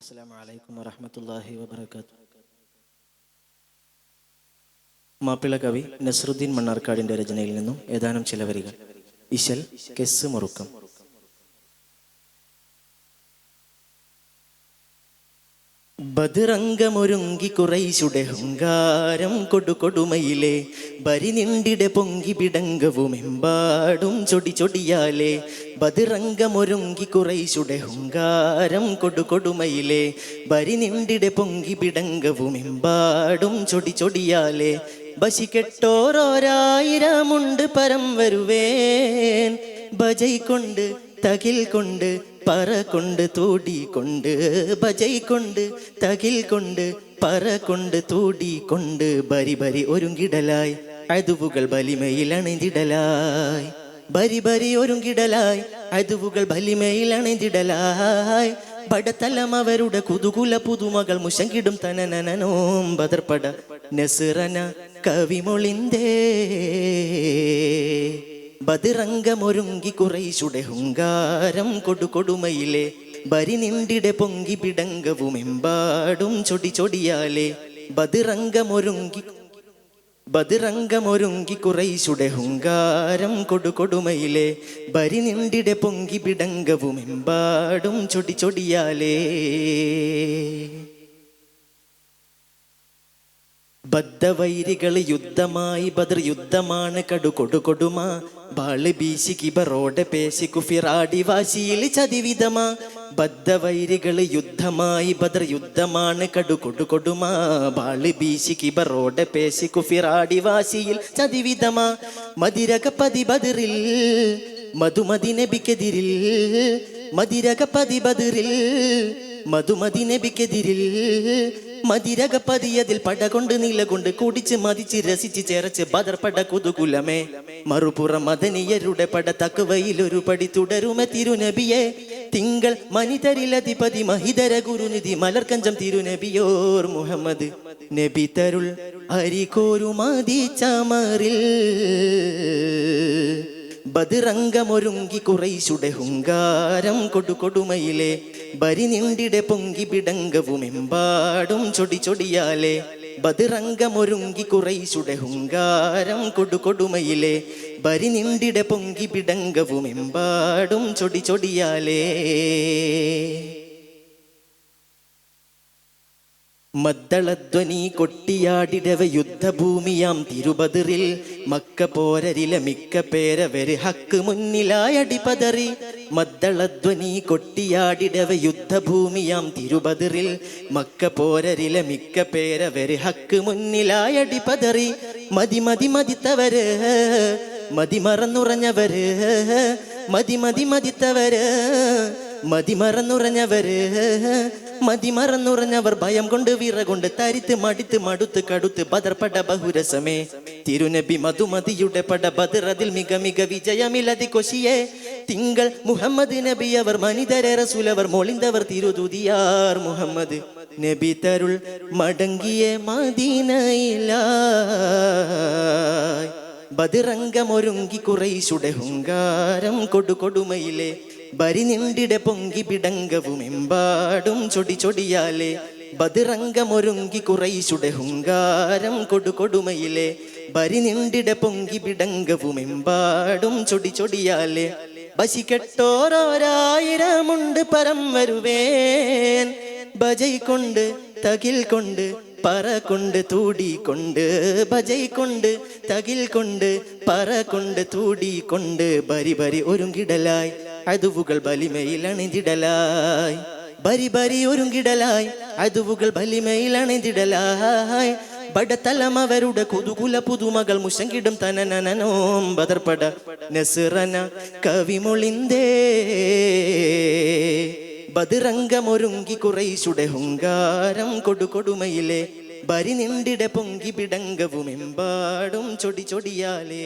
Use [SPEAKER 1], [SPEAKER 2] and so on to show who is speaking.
[SPEAKER 1] അസ്സലാമു അലൈക്കും വറഹ്മത്തുള്ളാഹി വബറകാതുഹു. മാപ്പിള കവി നസ്രുദ്ദീൻ മണ്ണാർക്കാടിൻ്റെ രചനയിൽ നിന്നും ഏതാനും ചില വരികൾ. ഇശൽ കെസ് മുറുക്കം. ബദിറംഗമൊരുങ്ങി കുറൈശുടെ ഹുങ്കാരം കൊടുകൊടുമയിലെ ബരി നിണ്ടിടെ പൊങ്കി പിടങ്കവുമെമ്പാടും ചൊടി ചൊടിയാലേ. ബദിറംഗമൊരുങ്ങി കുറൈശുടെ ഹുങ്കാരം കൊടുകൊടുമയിലെ ബരി നിണ്ടിടെ പൊങ്കി പിടങ്കവുമെമ്പാടും ചൊടി ചൊടിയാലേ. ബശി കെട്ടോരോരായിരമുണ്ട് പരം വരുവേൻ ബജൈ കൊണ്ട് തകിൽ കൊണ്ട് പറ കൊണ്ട് തൂടിക്കൊണ്ട് ബജൈ കൊണ്ട് തകിൽ കൊണ്ട് പറ കൊണ്ട് തൂടിക്കൊണ്ട് ബരി ബരി ഒരുങ്കിടലായി അതുവുകൾ ബലിമയിൽ അണിഞ്ഞിടലായി. ബരി ബരി ഒരുങ്കിടലായി അതുവുകൾ ബലിമയിൽ അണിഞ്ഞിടലായി. പടത്തലം അവരുടെ കുതുകുല പുതുമകൾ മുശങ്കിടും തനനനോം ബദർപട നസ്റന കവിമൊളിന്തേ. ബദിറംഗമൊരുങ്ങി കുറൈശുടെ ഹുങ്കാരം കൊടുകൊടുമയിലെ ബരി നിണ്ടിടെ പൊങ്കി പിടങ്കവുമെമ്പാടും ചൊടി ചൊടിയാലേ. ബദിറംഗമൊരുങ്ങി കുറൈശുടെ ഹുങ്കാരം കൊടുകൊടുമയിലെ ബരി നിണ്ടിടെ പൊങ്കി പിടങ്കവുമെമ്പാടും ചൊടി ചൊടിയാലേ. ബദ്ധവൈരികള് യുദ്ധമായി ബദർ യുദ്ധമാണ് കടുകൊടുകൊടുമ ബാള് ബീശി കിബറോടെ പേശി കുഫിറാടി വാശിയിൽ ചതിവിധമാ. ബദ്ധവൈരികള് യുദ്ധമായി ബദർ യുദ്ധമാണ് കടുകൊടുകൊടുമ ബാള് ബീശി കിബറോടെ പേശി കുഫിറാടി വാശിയിൽ ചതിവിധമാ. മതിരകപതി ബദറിൽ മധുമതി നബിക്കെതിരിൽ മതിരകപതി ബദറിൽ മധുമതി നബിക്കെതിരിൽ മതിരകപതിയതിൽ പടകൊണ്ട് നിലകൊണ്ട് കുടിച്ച് മതിച്ച് രസിച്ച് ചേർച്ച് ബദർ പട കുതുകുലമേ. മറുപുറം മദനിയരുടെ പട തക്വയിലൊരു പടി തുടരുമെ തിരുനബിയെ. തിങ്കൾ മനിതരിലധിപതി മഹിതര ഗുരുനിധി മലർക്കഞ്ചം തിരുനബിയോർ മുഹമ്മദ് നബി തരുൾ അരികോരുമതി ചമറിൽ. ബദിറംഗമൊരുങ്ങി കുറൈശുടെ ഹുങ്കാരം കൊടുകൊടുമയിലെ ബരി നിണ്ടിടെ പൊങ്കി പിടങ്കവുമെമ്പാടും ചൊടി ചൊടിയാലേ. ബദിറംഗമൊരുങ്ങി കുറൈശുടെ ഹുങ്കാരം കൊടുകൊടുമയിലെ ബരി നിണ്ടിടെ പൊങ്കി പിടങ്കവുമെമ്പാടും ചൊടി ചൊടിയാലേ. മദ്ദളധ്വനി കൊട്ടിയാടിടവ യുദ്ധഭൂമിയാം തിരുബദറിൽ മക്ക പോരരിലെ മിക്ക പേരവര് ഹക്ക് മുന്നിലായടിപതറി. മദ്ദളധ്വനി കൊട്ടിയാടിടവ യുദ്ധഭൂമിയാം തിരുബദറിൽ മക്ക പോരരിലെ മിക്ക പേരവര് ഹക്ക് മുന്നിലായടിപതറി. മതി മതി മതിത്തവര് മതി മറന്നുറഞ്ഞവര് മതി മതി മതിത്തവര് മതി മറന്നുറഞ്ഞവര് മതി മറന്നുറഞ്ഞവർ ഭയം കൊണ്ട് വിറ കൊണ്ട് തരിത്ത് മടിത്ത് മടുത്ത് കടുത്ത് ബദർപട ബഹുരസമേ. തിരുനബി മധുമതിയുടെ പട ബദർ അതിൽ മിക മിക വിജയമിലതി കൊശിയെ. തിങ്കൾ മുഹമ്മദ് നബി അവർ മനിതര റസൂലവർ മൊളിന്തവർ തിരുതുതിയാർ മുഹമ്മദ് നബി തരുൾ മടങ്ങിയ മദീനയിലായി. ബദിറംഗമൊരുങ്ങി കുറൈശുടെ ഹുങ്കാരം കൊടുകൊടുമയിലെ ബരി നിണ്ടിടെ പൊങ്കി പിടങ്കവുമെമ്പാടും ചൊടി ചൊടിയാലേ. ബദിറംഗമൊരുങ്ങി കുറൈശുടെ ഹുങ്കാരം കൊടുകൊടുമയിലെ ബരി നിണ്ടിടെ പൊങ്കി പിടങ്കവുമെമ്പാടും ചൊടി ചൊടിയാലേ. ബശി കെട്ടോരോരായിരമുണ്ട് പരം വരുവേൻ ബജൈ കൊണ്ട് തകിൽ കൊണ്ട് പറ കൊണ്ട് തൂടിക്കൊണ്ട് ബജൈ കൊണ്ട് തകിൽ കൊണ്ട് പറ കൊണ്ട് തൂടിക്കൊണ്ട് ബരി ബരി ഒരുങ്കിടലായി അതുവുകൾ ബലിമയിൽ അണിഞ്ഞിടലായി. ബരി ബരി ഒരുങ്കിടലായി അതുവുകൾ ബലിമയിൽ അണിഞ്ഞിടലായി. ബടത്തലം അവരുടെ കുതുകുല പുതുമകൾ മുശങ്കിടും തനനനോം ബദർപട നസ്റന കവിമൊളിന്തേ. ബദിറംഗമൊരുങ്ങി കുറൈശുടെ ഹുങ്കാരം കൊടുകൊടുമയിലെ ബരി നിണ്ടിടെ പൊങ്കി പിടങ്കവുമെമ്പാടും ചൊടി ചൊടിയാലേ.